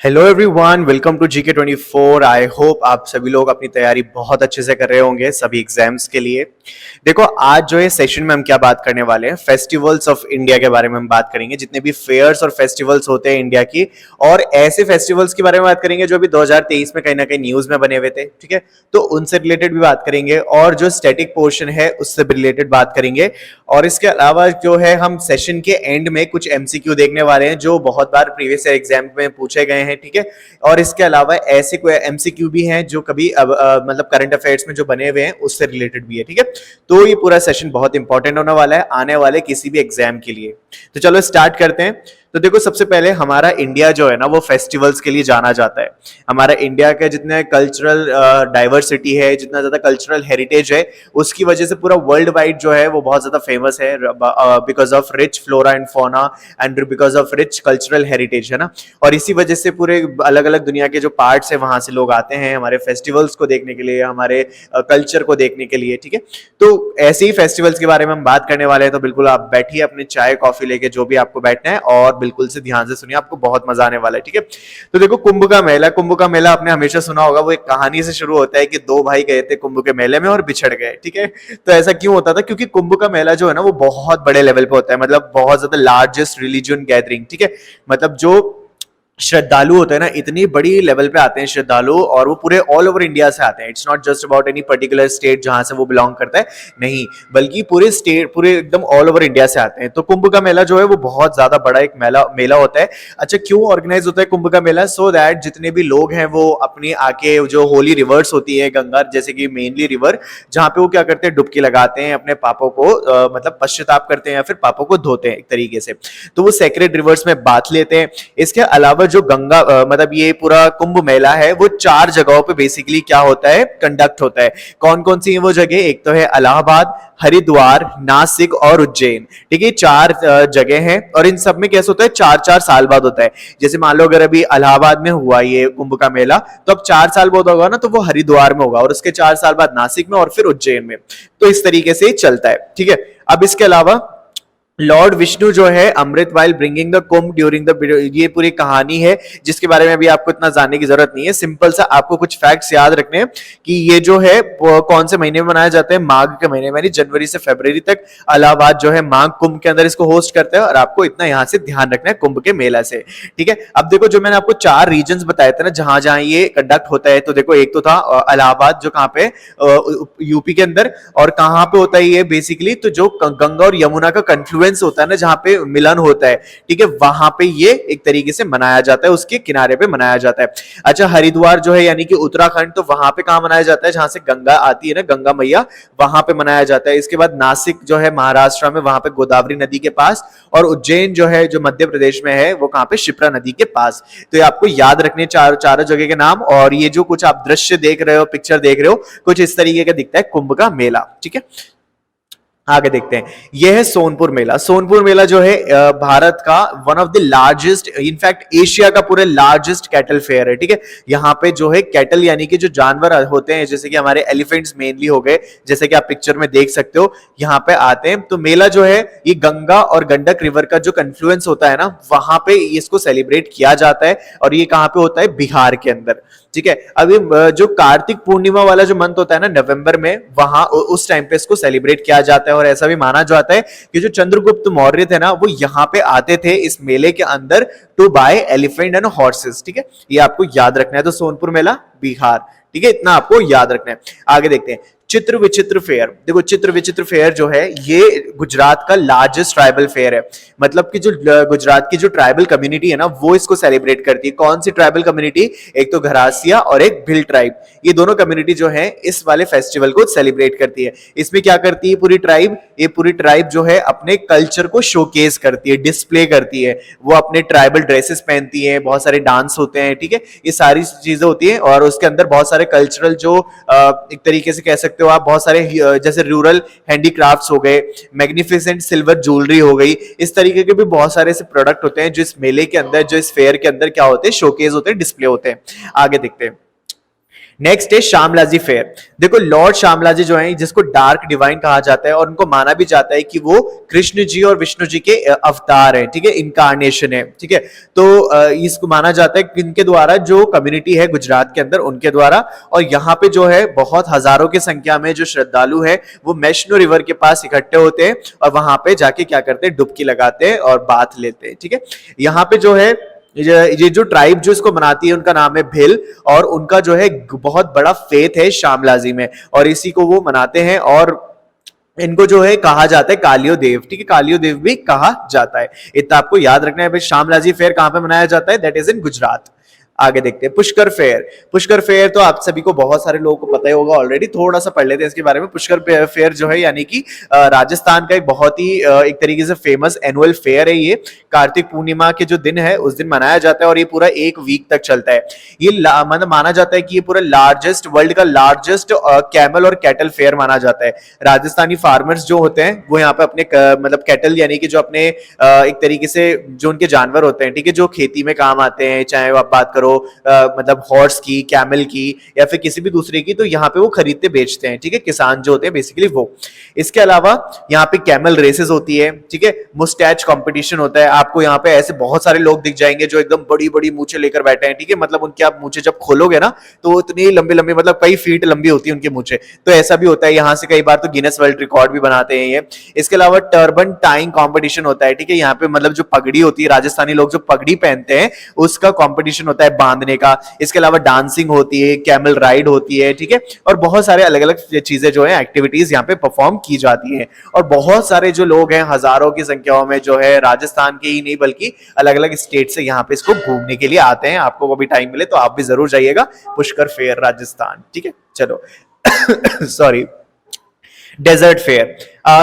Hello everyone, welcome to GK24। I hope आप सभी लोग अपनी तैयारी बहुत अच्छे से कर रहे होंगे सभी एग्जाम्स के लिए। देखो, आज जो है सेशन में हम क्या बात करने वाले हैं, फेस्टिवल्स ऑफ इंडिया के बारे में हम बात करेंगे। जितने भी फेयर्स और फेस्टिवल्स होते हैं इंडिया की, और ऐसे फेस्टिवल्स के बारे में बात करेंगे जो अभी 2023 में कहीं ना कहीं न्यूज में बने हुए थे। ठीक है, तो उनसे रिलेटेड भी बात करेंगे, और जो स्टैटिक पोर्शन है उससे भी रिलेटेड बात करेंगे। और इसके अलावा जो है हम सेशन के एंड में कुछ MCQ देखने वाले हैं जो बहुत बार प्रीवियस एग्जाम में पूछे गए हैं। ठीक है, और इसके अलावा ऐसे कोई MCQ भी हैं जो कभी मतलब करंट अफेयर्स में जो बने हुए हैं उससे रिलेटेड भी है। ठीक है, तो ये पूरा सेशन बहुत इंपॉर्टेंट होने वाला है आने वाले किसी भी एग्जाम के लिए। तो चलो स्टार्ट करते हैं। तो देखो, सबसे पहले हमारा इंडिया जो है ना वो फेस्टिवल्स के लिए जाना जाता है। हमारा इंडिया के जितने कल्चरल डाइवर्सिटी है, जितना ज्यादा कल्चरल हेरिटेज है, उसकी वजह से पूरा वर्ल्ड वाइड जो है वो बहुत ज्यादा फेमस है, because of rich flora and fauna and because of rich cultural heritage, है ना। और इसी वजह से पूरे अलग अलग दुनिया के जो पार्ट्स है वहां से लोग आते हैं हमारे फेस्टिवल्स को देखने के लिए, हमारे कल्चर को देखने के लिए। ठीक है, तो ऐसे ही फेस्टिवल्स के बारे में हम बात करने वाले हैं। तो बिल्कुल आप बैठिए अपने चाय कॉफी लेके, जो भी आपको बैठना है, और बिल्कुल से ध्यान से सुनिए, आपको बहुत मजा आने वाला है। ठीक है, तो देखो, कुंभ का मेला आपने हमेशा सुना होगा। वो एक कहानी से शुरू होता है कि दो भाई गए थे कुंभ के मेले में और बिछड़ गए। ठीक है, तो ऐसा क्यों होता था? क्योंकि कुंभ का मेला जो है ना वो बहुत बड़े लेवल पे होता है, मतलब बहुत ज्यादा लार्जेस्ट रिलीजियन गैदरिंग। ठीक है, मतलब जो श्रद्धालु होते हैं ना, इतनी बड़ी लेवल पे आते हैं श्रद्धालु, और वो पूरे ऑल ओवर इंडिया से आते हैं। It's not just about any particular state जहां से वो बिलोंग करता है, नहीं, बल्कि पूरे स्टेट, पूरे एकदम ऑल ओवर इंडिया से आते हैं। तो कुंभ का मेला जो है वो बहुत ज्यादा बड़ा एक मेला होता है। अच्छा, क्यों ऑर्गेनाइज होता है कुंभ का मेला? सो दैट जितने भी लोग हैं वो अपनी आके जो होली रिवर्स होती है, गंगा जैसे कि मेनली रिवर, जहां पे वो क्या करते हैं, डुबकी लगाते हैं, अपने पापों को मतलब पश्चाताप करते हैं या फिर पापों को धोते हैं एक तरीके से। तो वो सेक्रेड रिवर्स में बात लेते हैं। इसके अलावा जो गंगा मतलब ये पूरा कुंभ मेला है वो 4 जगहों पे बेसिकली क्या होता है, कंडक्ट होता है। कौन कौन सी है वो जगह? एक तो है इलाहाबाद, हरिद्वार, नासिक और उज्जैन। ठीक है, 4 जगह हैं, और इन सब में कैसे होता है, 4-4 साल बाद होता है। जैसे मान लो अगर अभी इलाहाबाद में हुआ ये कुंभ का मेला, तो अब 4 साल बाद होगा ना, तो वो हरिद्वार में होगा, और उसके 4 साल बाद नासिक में, और फिर उज्जैन में। तो इस तरीके से चलता है। ठीक है, अब इसके अलावा लॉर्ड विष्णु जो है amrit while bringing the Kumbh during the, ये पूरी कहानी है जिसके बारे में भी आपको इतना जानने की जरूरत नहीं है। सिंपल सा आपको कुछ फैक्ट्स याद रखने हैं कि ये जो है कौन से महीने में मनाया जाता है, माघ के महीने में, यानी जनवरी से फरवरी तक इलाहाबाद जो है माघ कुंभ के अंदर इसको होस्ट करता है। और आपको इतना यहाँ से ध्यान रखना है कुंभ के मेला से। ठीक है, अब देखो, जो मैंने आपको 4 रीजन बताए थे ना जहां जहां ये कंडक्ट होता है, तो देखो, एक तो था इलाहाबाद जो कहाँ पे, यूपी के अंदर। और कहाँ पे होता है ये बेसिकली, तो जो गंगा और यमुना का कंफ्लुएंस होता है ना, जहां पे मिलन होता है, ठीक है, वहां पे ये एक तरीके से मनाया जाता है, उसके किनारे पे मनाया जाता है। अच्छा, हरिद्वार जो है यानी कि उत्तराखंड, तो वहां पे कहां मनाया जाता है, जहां से गंगा आती है ना, गंगा मैया, वहां पे मनाया जाता है। इसके बाद नासिक जो है महाराष्ट्र में, वहां पे गोदावरी नदी के पास। और उज्जैन जो है, जो मध्य प्रदेश में है, वो कहां पे, शिप्रा नदी के पास। तो ये आपको याद रखने चारों जगह के नाम। और ये जो कुछ आप दृश्य देख रहे हो, पिक्चर देख रहे हो, कुछ इस तरीके का दिखता है कुंभ का मेला। ठीक है, आगे देखते हैं। यह है सोनपुर मेला। सोनपुर मेला जो है भारत का one of the largest, in fact Asia का पूरे लार्जेस्ट कैटल फेयर है। ठीक है, यहाँ पे जो है कैटल यानी कि जो जानवर होते हैं, जैसे कि हमारे एलिफेंट्स मेनली हो गए, जैसे कि आप पिक्चर में देख सकते हो, यहाँ पे आते हैं। तो मेला जो है ये गंगा और गंडक रिवर का जो कन्फ्लुएंस होता है ना, वहां पे इसको सेलिब्रेट किया जाता है। और ये कहाँ पे होता है? बिहार के अंदर। ठीक है, अभी जो कार्तिक पूर्णिमा वाला जो मंथ होता है ना, नवंबर में, वहां उस टाइम पे इसको सेलिब्रेट किया जाता है। और ऐसा भी माना जाता है कि जो चंद्रगुप्त मौर्य थे ना, वो यहाँ पे आते थे इस मेले के अंदर to buy elephant and horses. ठीक है, ये आपको याद रखना है। तो सोनपुर मेला बिहार, ठीक है, इतना आपको याद रखना है। आगे देखते हैं, चित्र विचित्र फेयर। देखो, चित्र विचित्र फेयर जो है ये गुजरात का लार्जेस्ट ट्राइबल फेयर है। मतलब कि जो गुजरात की जो ट्राइबल कम्युनिटी है ना, वो इसको सेलिब्रेट करती है। कौन सी ट्राइबल कम्युनिटी? एक तो घरासिया और एक भिल ट्राइब। ये दोनों कम्युनिटी जो है इस वाले फेस्टिवल को सेलिब्रेट करती है। इसमें क्या करती है पूरी ट्राइब? ये पूरी ट्राइब जो है अपने कल्चर को शोकेस करती है, डिस्प्ले करती है। वो अपने ट्राइबल ड्रेसेस पहनती है, बहुत सारे डांस होते हैं। ठीक है, ये सारी चीजें होती है, और उसके अंदर बहुत सारे कल्चरल जो एक तरीके से कह सकते हो आप, बहुत सारे जैसे रूरल हैंडीक्राफ्ट्स हो गए, मैग्निफिसेंट सिल्वर ज्वेलरी हो गई, इस तरीके के भी बहुत सारे ऐसे प्रोडक्ट होते हैं जो इस मेले के अंदर, जो इस फेयर के अंदर क्या होते हैं, शोकेस होते हैं, डिस्प्ले होते हैं। आगे देखते हैं। नेक्स्ट है शामलाजी फेयर। देखो लॉर्ड शामलाजी जो है जिसको डार्क डिवाइन कहा जाता है और उनको माना भी जाता है कि वो कृष्ण जी और विष्णु जी के अवतार हैं, ठीक है, इनकारनेशन है, ठीक है। तो इसको माना जाता है इनके द्वारा, जो कम्युनिटी है गुजरात के अंदर उनके द्वारा। और यहाँ पे जो है बहुत हजारों की संख्या में जो श्रद्धालु है वो वैष्णो रिवर के पास इकट्ठे होते हैं और वहां पे जाके क्या करते हैं, डुबकी लगाते हैं और बाथ लेते हैं, ठीक है। यहाँ पे जो है ये जो ट्राइब जो इसको मनाती है उनका नाम है भिल, और उनका जो है बहुत बड़ा फेथ है शामलाजी में, और इसी को वो मनाते हैं। और इनको जो है कहा जाता है कालियो देव, ठीक है, कालियो देव भी कहा जाता है। इतना आपको याद रखना है भाई। शामलाजी फेयर कहां पे मनाया जाता है, दैट इज इन गुजरात। आगे देखते हैं पुष्कर फेयर। पुष्कर फेयर तो आप सभी को, बहुत सारे लोगों को पता ही होगा ऑलरेडी, थोड़ा सा पढ़ लेते हैं इसके बारे में। पुष्कर फेयर जो है यानी कि राजस्थान का एक बहुत ही एक तरीके से फेमस एनुअल फेयर है। ये कार्तिक पूर्णिमा के जो दिन है उस दिन मनाया जाता है और ये पूरा एक वीक तक चलता है। ये मतलब माना जाता है कि ये पूरा लार्जेस्ट, वर्ल्ड का लार्जेस्ट कैमल और कैटल फेयर माना जाता है। राजस्थानी फार्मर्स जो होते हैं वो यहाँ पे अपने मतलब कैटल यानी कि जो अपने एक तरीके से जो उनके जानवर होते हैं, ठीक है, जो खेती में काम आते हैं, चाहे आप बात करो मतलब हॉर्स की, कैमल की या फिर किसी भी दूसरे की, तो यहाँ पे वो खरीदते बेचते हैं, ठीक है, किसान जो होते हैं बेसिकली वो। इसके अलावा यहाँ पे कैमल रेसेस होती है, ठीक है, मुस्टैच कंपटीशन होता है। आपको यहाँ पे ऐसे बहुत सारे लोग दिख जाएंगे जो एकदम बड़ी बड़ी मूछें लेकर बैठे हैं, ठीक है, मतलब उनकी आप मूछें जब खोलोगे ना तो इतनी लंबी लंबी, मतलब कई फीट लंबी होती है उनकी मूछें। तो ऐसा भी होता है यहाँ से, कई बार तो गिनेस वर्ल्ड रिकॉर्ड भी बनाते हैं ये। इसके अलावा टर्बन टाइंग कॉम्पिटिशन होता है, ठीक है, यहाँ पे मतलब जो पगड़ी होती है, राजस्थानी लोग जो पगड़ी पहनते हैं उसका कॉम्पिटिशन होता है बांधने का। इसके अलावा डांसिंग होती है, कैमल राइड होती है, ठीक है, और बहुत सारे अलग अलग चीजें जो है एक्टिविटीज यहाँ पे परफॉर्म की जाती हैं। और बहुत सारे जो लोग हैं हजारों की संख्याओं में जो है राजस्थान के ही नहीं बल्कि अलग अलग स्टेट से यहाँ पे इसको घूमने के लिए आते हैं। आपको वो भी टाइम मिले तो आप भी जरूर जाइएगा पुष्कर फेयर राजस्थान, ठीक है। चलो sorry, desert fair,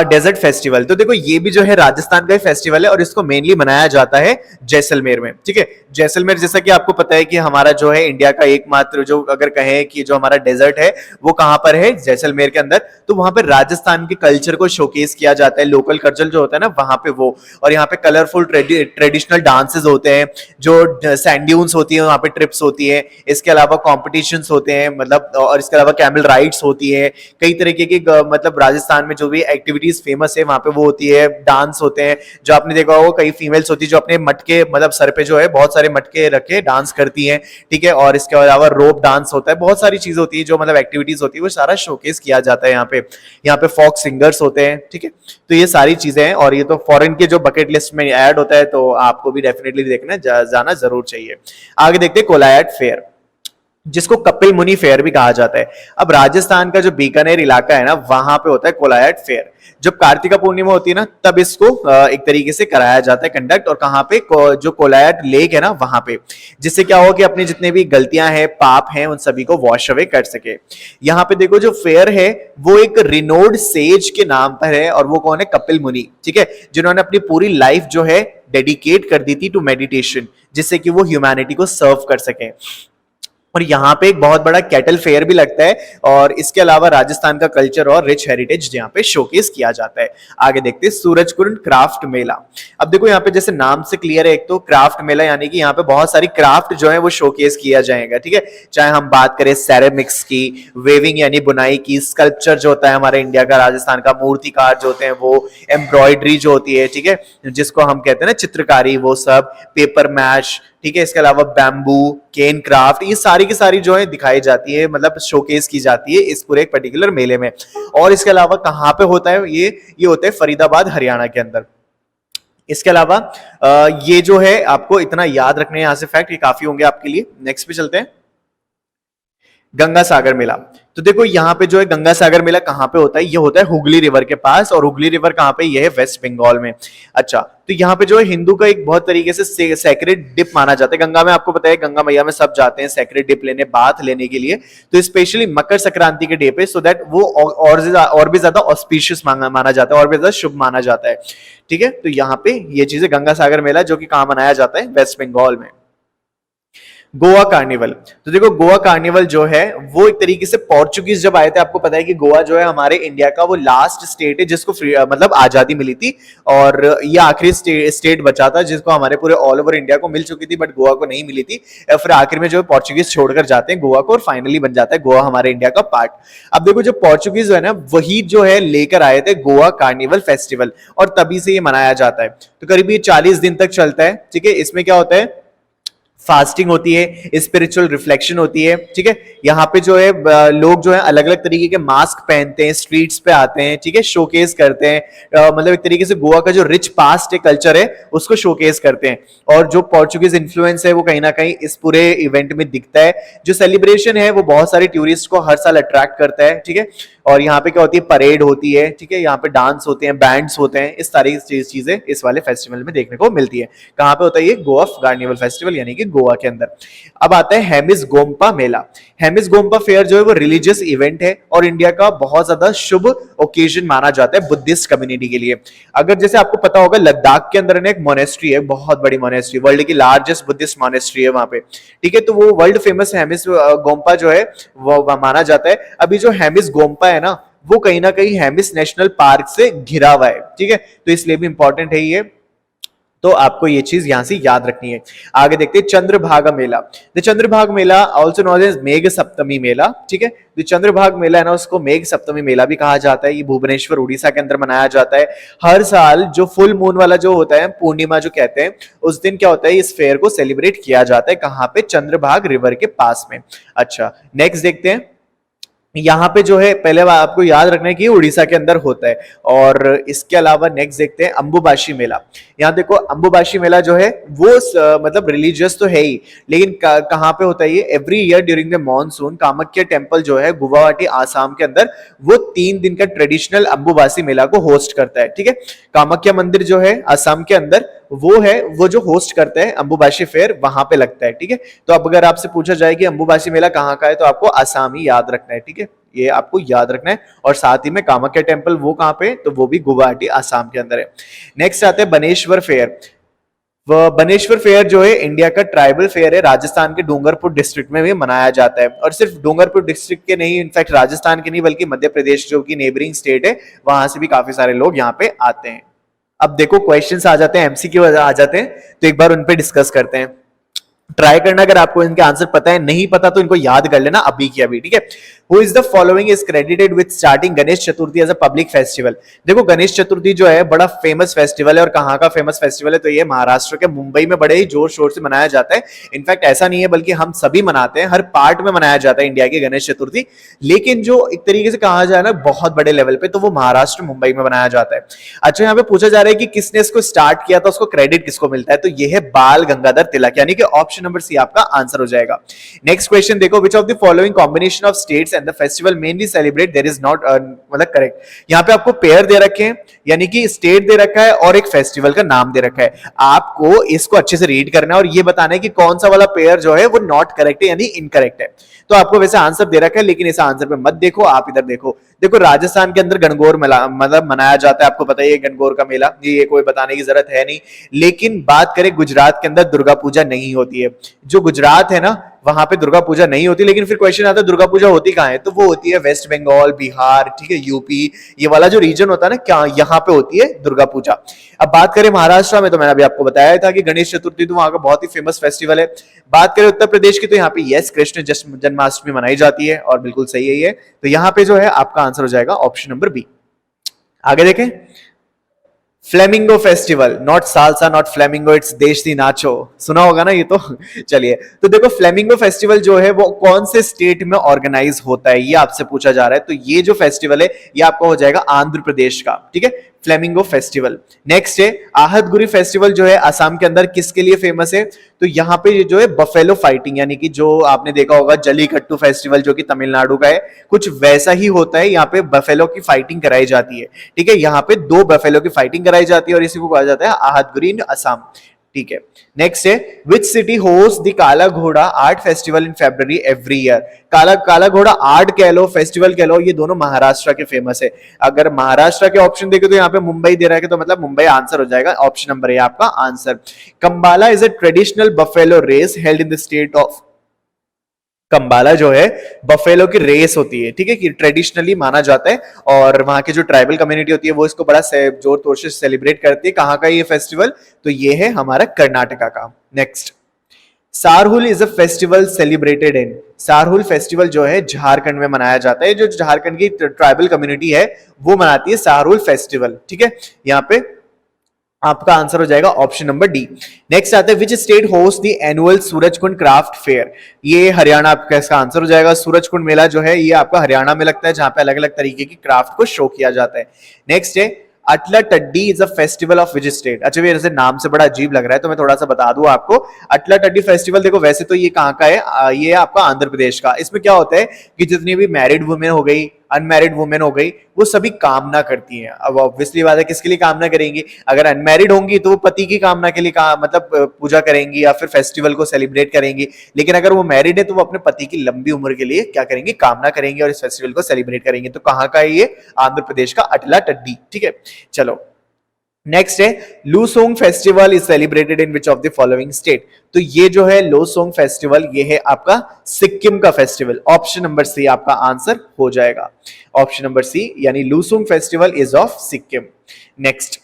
desert festival. तो देखो ये भी जो है राजस्थान का ही फेस्टिवल है और इसको मेनली मनाया जाता है जैसलमेर में, ठीक है। जैसलमेर जैसा कि आपको पता है कि हमारा जो है इंडिया का एकमात्र, जो अगर कहें कि जो हमारा डेजर्ट है वो कहां पर है, जैसलमेर के अंदर। तो वहां पर राजस्थान के कल्चर को शोकेस किया जाता है, लोकल कल्चर जो होता है ना वहां पे वो। और यहाँ पे कलरफुल ट्रेडिशनल डांसेस होते हैं, जो सैंड्यून्स होती है वहां पे ट्रिप्स होती है। इसके अलावा कॉम्पिटिशन्स होते हैं, मतलब, और इसके अलावा कैमल राइड्स होती है। कई तरीके की मतलब राजस्थान में जो भी एक्टिविटीज फेमस है वहां पे वो होती है। डांस होते हैं, जो आपने देखा होगा कई फीमेल्स होती है जो अपने मटके, मतलब सर पे जो है बहुत सारे मटके रखे डांस करती हैं, ठीक है। और इसके अलावा रोप डांस होता है, बहुत सारी चीजें होती है जो मतलब एक्टिविटीज होती है वो सारा शोकेस किया जाता है यहाँ पे। यहाँ पे फोक सिंगर्स होते हैं, ठीक है। तो ये सारी चीजें हैं और ये तो फॉरेन के जो बकेट लिस्ट में ऐड होता है, तो आपको भी डेफिनेटली देखना जाना जरूर चाहिए। आगे देखते हैं कोलायत फेयर, जिसको कपिल मुनि फेयर भी कहा जाता है। अब राजस्थान का जो बीकानेर इलाका है ना वहां पे होता है कोलायत फेयर। जब कार्तिका पूर्णिमा होती है ना तब इसको एक तरीके से कराया जाता है कंडक्ट, और कहां पे जो कोलायत लेक है ना वहां पे, जिससे क्या हो कि अपनी जितने भी गलतियां हैं, पाप हैं, उन सभी को वॉश अवे कर सके। यहाँ पे देखो जो फेयर है वो एक रिनोड सेज के नाम पर है, और वो कौन है, कपिल मुनि, ठीक है, जिन्होंने अपनी पूरी लाइफ जो है डेडिकेट कर दी थी टू मेडिटेशन, जिससे कि वो ह्यूमैनिटी को सर्व कर सके। और यहाँ पे एक बहुत बड़ा कैटल फेयर भी लगता है, और इसके अलावा राजस्थान का कल्चर और रिच हेरिटेज यहाँ पे शोकेस किया जाता है। आगे देखते हैं सूरजकुंड क्राफ्ट मेला। अब देखो यहाँ पे जैसे नाम से क्लियर है, एक तो क्राफ्ट मेला यानी कि यहाँ पे बहुत सारी क्राफ्ट जो है वो शोकेस किया जाएगा, ठीक है। चाहे हम बात करें सेरेमिक्स की, वेविंग यानी बुनाई की, स्कल्पचर जो होता है हमारे इंडिया का, राजस्थान का मूर्तिकार जो होते हैं वो, एम्ब्रॉयडरी जो होती है, ठीक है, जिसको हम कहते हैं ना चित्रकारी, वो सब, पेपर मैश, ठीक है। इसके अलावा बैम्बू, केन क्राफ्ट, ये सारी की सारी जो है दिखाई जाती है, मतलब शोकेस की जाती है इस पूरे एक पर्टिकुलर मेले में। और इसके अलावा कहाँ पे होता है ये होता है फरीदाबाद हरियाणा के अंदर। इसके अलावा ये जो है आपको इतना याद रखने यहाँ से फैक्ट, ये काफी होंगे आपके लिए। नेक्स्ट पे चलते हैं, गंगा सागर मेला। तो देखो यहाँ पे जो है गंगा सागर मेला कहाँ पे होता है, ये होता है हुगली रिवर के पास, और हुगली रिवर कहाँ पे, ये है वेस्ट बंगाल में। अच्छा, तो यहाँ पे जो है हिंदू का एक बहुत तरीके से सैक्रेड डिप माना जाता है। गंगा में आपको पता है गंगा मैया में सब जाते हैं सैक्रेड डिप लेने, बाथ लेने के लिए। तो स्पेशली मकर संक्रांति के डे पे, सो दैट वो और भी ज्यादा ऑस्पिशियस माना जाता है, और भी ज्यादा शुभ माना जाता है, ठीक है। तो यहाँ पे ये चीजें गंगा सागर मेला जो कि कहाँ मनाया जाता है, वेस्ट बंगाल में। गोवा कार्निवल। तो देखो गोवा कार्निवल जो है वो एक तरीके से पोर्चुगीज जब आए थे, आपको पता है कि गोवा जो है हमारे इंडिया का वो लास्ट स्टेट है जिसको मतलब आजादी मिली थी, और ये आखिरी स्टेट बचा था जिसको हमारे पूरे ऑल ओवर इंडिया को मिल चुकी थी, बट गोवा को नहीं मिली थी। फिर आखिर में जो पोर्चुगीज छोड़कर जाते हैं गोवा को, और फाइनली बन जाता है गोवा हमारे इंडिया का पार्ट। अब देखो जो पोर्चुगीज है ना, वही जो है लेकर आए थे गोवा कार्निवल फेस्टिवल, और तभी से ये मनाया जाता है। तो करीब ये 40 दिन तक चलता है, ठीक है। इसमें क्या होता है, फास्टिंग होती है, स्पिरिचुअल रिफ्लेक्शन होती है, ठीक है। यहाँ पे जो है लोग जो है अलग अलग तरीके के मास्क पहनते हैं, स्ट्रीट्स पे आते हैं, ठीक है, शोकेस करते हैं। मतलब एक तरीके से गोवा का जो रिच पास्ट है, कल्चर है, उसको शोकेस करते हैं। और जो पोर्चुगीज इन्फ्लुएंस है वो कहीं ना कहीं इस पूरे इवेंट में दिखता है। जो सेलिब्रेशन है वो बहुत सारे टूरिस्ट को हर साल अट्रैक्ट करता है, ठीक है। और यहाँ पे क्या होती है, परेड होती है, ठीक है, यहाँ पे डांस होते हैं, बैंड्स होते हैं, इस सारी चीजें इस वाले फेस्टिवल में देखने को मिलती है। कहाँ पे होता है ये, गोवा कार्निवल फेस्टिवल यानी कि गोवा के अंदर। अब आता है हेमिस गोम्पा मेला। हेमिस गोम्पा फेयर जो है वो रिलीजियस इवेंट है और इंडिया का बहुत ज्यादा शुभ ओकेजन माना जाता है बुद्धिस्ट कम्युनिटी के लिए। अगर जैसे आपको पता होगा, लद्दाख के अंदर एक मोनेस्ट्री है, बहुत बड़ी मोनेस्ट्री, वर्ल्ड की लार्जेस्ट बुद्धिस्ट मोनेस्ट्री है वहां पे, ठीक है। तो वो वर्ल्ड फेमस हेमिस गोम्पा जो है वो माना जाता है। अभी जो हेमिस गोम्पा है ना, वो कहीं ना कहीं हेमिस नेशनल पार्क से घिरा हुआ है, ठीक है। तो इसलिए भी इंपॉर्टेंट है ये, तो आपको ये चीज यहां से याद रखनी है। आगे देखते हैं Chandrabhaga Mela. The Chandrabhaga Mela also known as Megh Saptami मेला, ठीक है। जो चंद्रभाग मेला है ना, उसको मेघ सप्तमी मेला भी कहा जाता है। ये भुवनेश्वर उड़ीसा के अंदर मनाया जाता है। हर साल जो फुल मून वाला जो होता है, पूर्णिमा जो कहते हैं, उस दिन क्या होता है, इस फेयर को सेलिब्रेट किया जाता है। कहां पे, चंद्रभाग रिवर के पास में। अच्छा, नेक्स्ट देखते हैं। यहाँ पे जो है पहले आपको याद रखना है कि उड़ीसा के अंदर होता है। और इसके अलावा नेक्स्ट देखते हैं अंबुबाशी मेला। यहाँ देखो अंबुबाशी मेला जो है वो मतलब रिलीजियस तो है ही, लेकिन कहाँ पे होता है ये, every year during the monsoon Kamakhya temple जो है गुवाहाटी आसाम के अंदर, वो 3 दिन का ट्रेडिशनल अंबुबासी मेला को होस्ट करता है, ठीक है। कामाख्या मंदिर जो है आसाम के अंदर, वो है वो जो होस्ट करता है अंबुबाशी फेयर, वहां पे लगता है, ठीक है। तो अब अगर आपसे पूछा जाए कि अंबुबाशी मेला कहाँ का है, तो आपको आसाम ही याद रखना है, ठीक है। ये आपको याद रखना है। और साथ ही में कामाख्या टेम्पल वो कहाँ पे, तो वो भी गुवाहाटी आसाम के अंदर है। नेक्स्ट आते हैं बनेश्वर फेयर। बनेश्वर फेयर जो है इंडिया का ट्राइबल फेयर है, राजस्थान के डूंगरपुर डिस्ट्रिक्ट में भी मनाया जाता है। और सिर्फ डूंगरपुर डिस्ट्रिक्ट के नहीं, इनफैक्ट राजस्थान के नहीं, बल्कि मध्य प्रदेश जो कि नेबरिंग स्टेट है, वहां से भी काफी सारे लोग यहाँ पे आते हैं। अब देखो क्वेश्चंस आ जाते हैं, एमसीक्यू आ जाते हैं, तो एक बार उन पे डिस्कस करते हैं। ट्राई करना, अगर आपको इनके आंसर पता है, नहीं पता तो इनको याद कर लेना अभी की अभी, ठीक है। Who is the following is credited with starting Ganesh Chaturthi as a public festival? देखो गणेश चतुर्थी जो है बड़ा फेमस फेस्टिवल है, और कहाँ का फेमस फेस्टिवल है, तो ये महाराष्ट्र के मुंबई में बड़े ही जोर शोर से मनाया जाता है। इनफैक्ट ऐसा नहीं है, बल्कि हम सभी मनाते हैं, हर पार्ट में मनाया जाता है इंडिया की गणेश चतुर्थी। लेकिन जो एक तरीके से कहा जाए ना बहुत बड़े लेवल पे, तो वो महाराष्ट्र मुंबई में मनाया जाता है। अच्छा, यहाँ पे पूछा जा रहा है कि किसने इसको स्टार्ट किया था, उसको क्रेडिट किसको मिलता है, तो ये है बाल गंगाधर तिलक, यानी कि ऑप्शन नंबर सी आपका आंसर हो जाएगा। नेक्स्ट क्वेश्चन देखो, which of the following combination of states and the festival mainly celebrate, there is not, मतलब करेक्ट। यहाँ पे आपको पेयर दे रखे हैं, यानी कि स्टेट दे रखा है और एक फेस्टिवल का नाम दे रखा है। आपको इसको अच्छे से रीड करना है और ये बताना है कि कौन सा वाला पेयर जो है वो नॉट करेक्ट है, यानी इनकरेक्ट है। तो आपको वैसे आंसर दे रखा है, लेकिन इस आंसर पे मत देखो, आप इधर देखो। देखो राजस्थान के अंदर गणगौर मेला मतलब मनाया जाता है, आपको पता है ये गणगौर का मेला, ये कोई बताने की जरूरत है नहीं। लेकिन बात करें गुजरात के अंदर, दुर्गा पूजा नहीं होती है। जो गुजरात है ना, वहां पे दुर्गा पूजा नहीं होती। लेकिन फिर क्वेश्चन आता है दुर्गा पूजा होती कहाँ है, तो वो होती है वेस्ट बंगाल, बिहार, ठीक है, यूपी, ये वाला जो रीजन होता है ना, क्या यहाँ पे होती है दुर्गा पूजा। अब बात करें महाराष्ट्र में, तो मैंने अभी आपको बताया था कि गणेश चतुर्थी तो वहां का बहुत ही फेमस फेस्टिवल है। बात करें उत्तर प्रदेश की, तो यहाँ पे यस कृष्ण जन्माष्टमी मनाई जाती है, और बिल्कुल सही है ये। तो यहाँ पे जो है आपका आंसर हो जाएगा ऑप्शन नंबर बी। आगे देखें, flamingo festival, not salsa, not flamingo, it's desi नाचो, सुना होगा ना ये तो। चलिए, तो देखो फ्लेमिंगो फेस्टिवल जो है वो कौन से स्टेट में ऑर्गेनाइज होता है, ये आपसे पूछा जा रहा है। तो ये जो फेस्टिवल है ये आपका हो जाएगा आंध्र प्रदेश का, ठीक है, फ्लेमिंगो फेस्टिवल। नेक्स्ट है आहतगुरी फेस्टिवल, जो है असम के अंदर किसके लिए फेमस है, तो यहाँ पे जो है बफेलो फाइटिंग, यानी कि जो आपने देखा होगा जलीकट्टू फेस्टिवल जो कि तमिलनाडु का है, कुछ वैसा ही होता है। यहाँ पे बफेलो की फाइटिंग कराई जाती है, ठीक है। यहाँ पे 2 बफेलो की फाइटिंग कराई जाती है और इसी को कहा जाता है आहतगुरी इन असम। ठीक है। नेक्स्ट है विच सिटी होस्ट द काला घोड़ा art festival in February every year. काला काला घोड़ा आर्ट कह लो, फेस्टिवल कह लो, ये दोनों महाराष्ट्र के फेमस है। अगर महाराष्ट्र के ऑप्शन देखे तो यहाँ पे मुंबई दे रहा है, तो मतलब मुंबई आंसर हो जाएगा, ऑप्शन नंबर है आपका answer. Kambala is a traditional buffalo race held in the state of. Kambala जो है बफेलो की रेस होती है, ठीक है, कि ट्रेडिशनली माना जाता है, और वहां की जो ट्राइबल कम्युनिटी होती है वो इसको बड़ा जोर तोर से सेलिब्रेट करती है। कहाँ का ये फेस्टिवल, तो ये है हमारा कर्नाटका का। Next, Sarhul is a festival celebrated in. Sarhul festival जो है झारखंड में मनाया जाता है, जो झारखंड की ट्राइबल कम्युनिटी है वो मनाती है सारहुल फेस्टिवल, ठीक है। यहाँ पे आपका आंसर हो जाएगा ऑप्शन नंबर डी। नेक्स्ट आता है which state host the annual Surajkund craft fair. ये हरियाणा आपका इसका आंसर हो जाएगा। सूरजकुंड मेला जो है ये आपका हरियाणा में लगता है, जहां पे अलग अलग तरीके की क्राफ्ट को शो किया जाता है। नेक्स्ट है Atla Taddi is a festival of which state. अच्छा ये जैसे नाम से बड़ा अजीब लग रहा है, तो मैं थोड़ा सा बता दूं आपको। अटला टड्डी फेस्टिवल देखो वैसे तो ये कहाँ का है, ये आपका आंध्र प्रदेश का। इसमें क्या होता है कि जितनी भी मैरिड वुमेन हो गई, अनमैरिड वुमेन हो गई, वो सभी कामना करती हैं। अब ऑब्वियसली बात है किसके लिए कामना करेंगी, अगर अनमैरिड होंगी तो वो पति की कामना के लिए मतलब पूजा करेंगी या फिर फेस्टिवल को सेलिब्रेट करेंगी। लेकिन अगर वो मैरिड है तो वो अपने पति की लंबी उम्र के लिए क्या करेंगी, कामना करेंगे और इस फेस्टिवल को सेलिब्रेट करेंगे। तो कहाँ का है ये, आंध्र प्रदेश का अटला टड्डी, ठीक है। चलो नेक्स्ट है Losoong festival is celebrated in which of the following state. तो ये जो है लोसोंग फेस्टिवल ये है आपका सिक्किम का फेस्टिवल। ऑप्शन नंबर सी आपका आंसर हो जाएगा, ऑप्शन नंबर सी, यानी Losoong festival is of Sikkim. Next,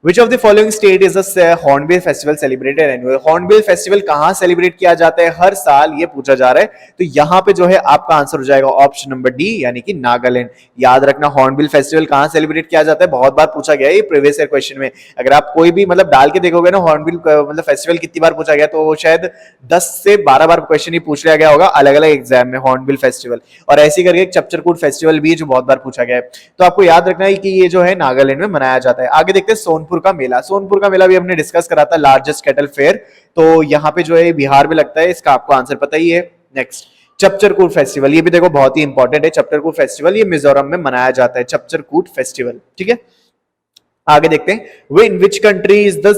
Which of the following state is a Hornbill festival celebrated annually? Hornbill festival कहाँ सेलिब्रेट किया जाता है हर साल, ये पूछा जा रहा है। तो यहाँ पे जो है आपका आंसर हो जाएगा ऑप्शन नंबर डी, यानी कि नागालैंड। याद रखना हॉर्नबिल फेस्टिवल कहाँ सेलिब्रेट किया जाता है, बहुत बार पूछा गया है ये प्रीवियस ईयर क्वेश्चन में। अगर आप कोई भी मतलब डाल के देखोगे ना हॉर्नबिल मतलब फेस्टिवल कितनी बार पूछा गया, तो शायद 10 से 12 बार क्वेश्चन ही पूछ लिया गया होगा अलग अलग एग्जाम में हॉर्नबिल फेस्टिवल। और ऐसी करके एक चपचरकूट फेस्टिवल भी जो बहुत बार पूछा गया है। तो आपको याद रखना है कि ये जो है नागालैंड में मनाया जाता है। आगे देखते हैं सोनपुर का मेला। सोनपुर का मेला भी हमने डिस्कस करा था, लार्जेस्ट कैटल फेयर। तो यहाँ पे जो है बिहार में लगता है, इसका आपको आंसर पता ही है। नेक्स्ट, चपचरकूट फेस्टिवल, ये भी देखो बहुत ही इंपॉर्टेंट है। चपचरकूट फेस्टिवल ये मिजोरम में मनाया जाता है, चपचरकूट फेस्टिवल, ठीक है। आगे देखते हैं in which country is the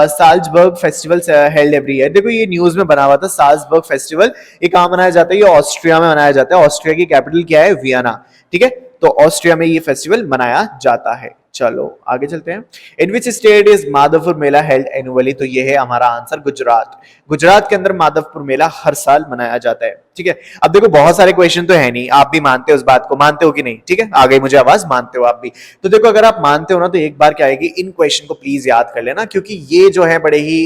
Salzburg festival held every year. देखो ये न्यूज में बना हुआ था, साल्जबर्ग फेस्टिवल ये कहाँ मनाया जाता है, ये ऑस्ट्रिया में मनाया जाता है। ऑस्ट्रिया की कैपिटल क्या है, वियना, ठीक है। तो ऑस्ट्रिया में ये फेस्टिवल मनाया जाता है। चलो आगे चलते हैं। In which state is Madhavpur Mela held annually. तो ये है हमारा आंसर गुजरात। गुजरात के अंदर माधवपुर मेला हर साल मनाया जाता है, ठीक है। अब देखो बहुत सारे क्वेश्चन तो है नहीं, आप भी मानते हो इस बात को, मानते हो कि नहीं, ठीक है। आ गई मुझे आवाज, मानते हो आप भी। तो देखो अगर आप मानते हो ना तो एक बार क्या आएगी, इन क्वेश्चन को प्लीज याद कर लेना, क्योंकि ये जो है बड़े ही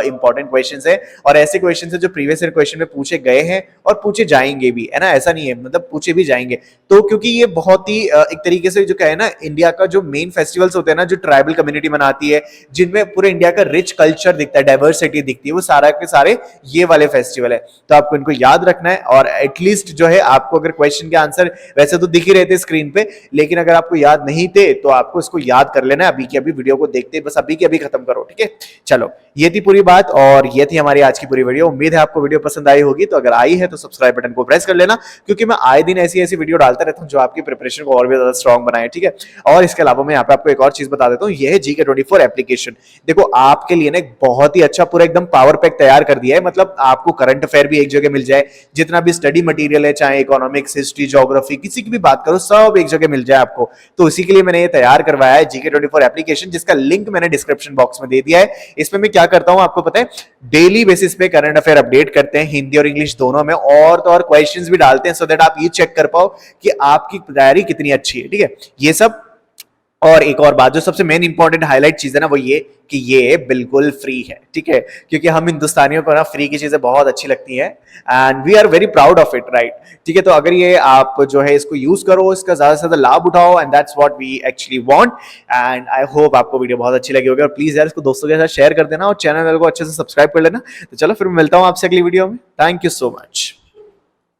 इंपॉर्टेंट क्वेश्चन है, और ऐसे क्वेश्चन है जो प्रीवियस ईयर क्वेश्चन में पूछे गए हैं और पूछे जाएंगे भी, है ना, ऐसा नहीं है, मतलब पूछे भी जाएंगे। तो क्योंकि ये बहुत ही एक तरीके से जो क्या है ना, इंडिया का जो मेन फेस्टिवल्स होते हैं ना, जो ट्राइबल कम्युनिटी मनाती है, जिनमें पूरे इंडिया का रिच कल्चर दिखता है, डाइवर्सिटी दिखती है, वो सारा के सारे ये वाले फेस्टिवल है। तो आपको इनको याद रखना है, और एटलीस्ट जो है आपको अगर क्वेश्चन के आंसर वैसे तो दिख ही रहते स्क्रीन पे, लेकिन अगर आपको याद नहीं थे तो आपको इसको याद कर लेना है। अभी की अभी वीडियो को देखते बस अभी की अभी खत्म करो, ठीक है। चलो ये थी पूरी बात, और ये थी हमारी आज की पूरी वीडियो। उम्मीद है आपको वीडियो पसंद आई होगी। तो अगर आई है तो सब्सक्राइब बटन को प्रेस कर लेना, क्योंकि मैं आए दिन ऐसी ऐसी वीडियो डालता रहता हूँ जो आपकी प्रिपरेशन को और भी ज्यादा स्ट्रॉन्ग बनाए, ठीक है। और इसके अलावा मैं यहाँ पे आपको एक और चीज बता देता हूँ, ये है GK24 एप्लीकेशन। देखो आपके लिए ना एक बहुत ही अच्छा पूरा एकदम पावर पैक तैयार कर दिया है, मतलब आपको करंट अफेयर भी एक जगह मिल जाए, जितना भी स्टडी मटेरियल है, चाहे इकोनॉमिक्स, हिस्ट्री, ज्योग्राफी, किसी की भी बात करो, सब एक जगह मिल जाए आपको। तो इसी के लिए मैंने ये तैयार करवाया है GK24 एप्लीकेशन, जिसका लिंक मैंने डिस्क्रिप्शन बॉक्स में दे दिया है। इसमें मैं क्या करता हूं आपको पता है, डेली बेसिस पे करंट अफेयर अपडेट करते हैं, हिंदी और इंग्लिश दोनों में, और तो और क्वेश्चंस भी डालते हैं, सो दैट आप ये चेक कर पाओ कि आपकी तैयारी कितनी अच्छी है, ठीक है। ये सब, और एक और बात जो सबसे मेन इंपॉर्टेंट हाईलाइट चीज है ना, वो ये कि ये बिल्कुल फ्री है, ठीक है, क्योंकि हम हिंदुस्तानियों को ना फ्री की चीजें बहुत अच्छी लगती हैं, and we are very proud of it, right, ठीक है। तो अगर ये आप जो है इसको यूज करो, इसका ज्यादा से ज्यादा लाभ उठाओ, and that's what we actually want. And I hope आपको वीडियो बहुत अच्छी लगी होगी, और प्लीज यार इसको दोस्तों के साथ शेयर कर देना, और चैनल को अच्छे से सब्सक्राइब कर लेना। तो चलो फिर मिलता हूँ आपसे अगली वीडियो में। Thank you so much.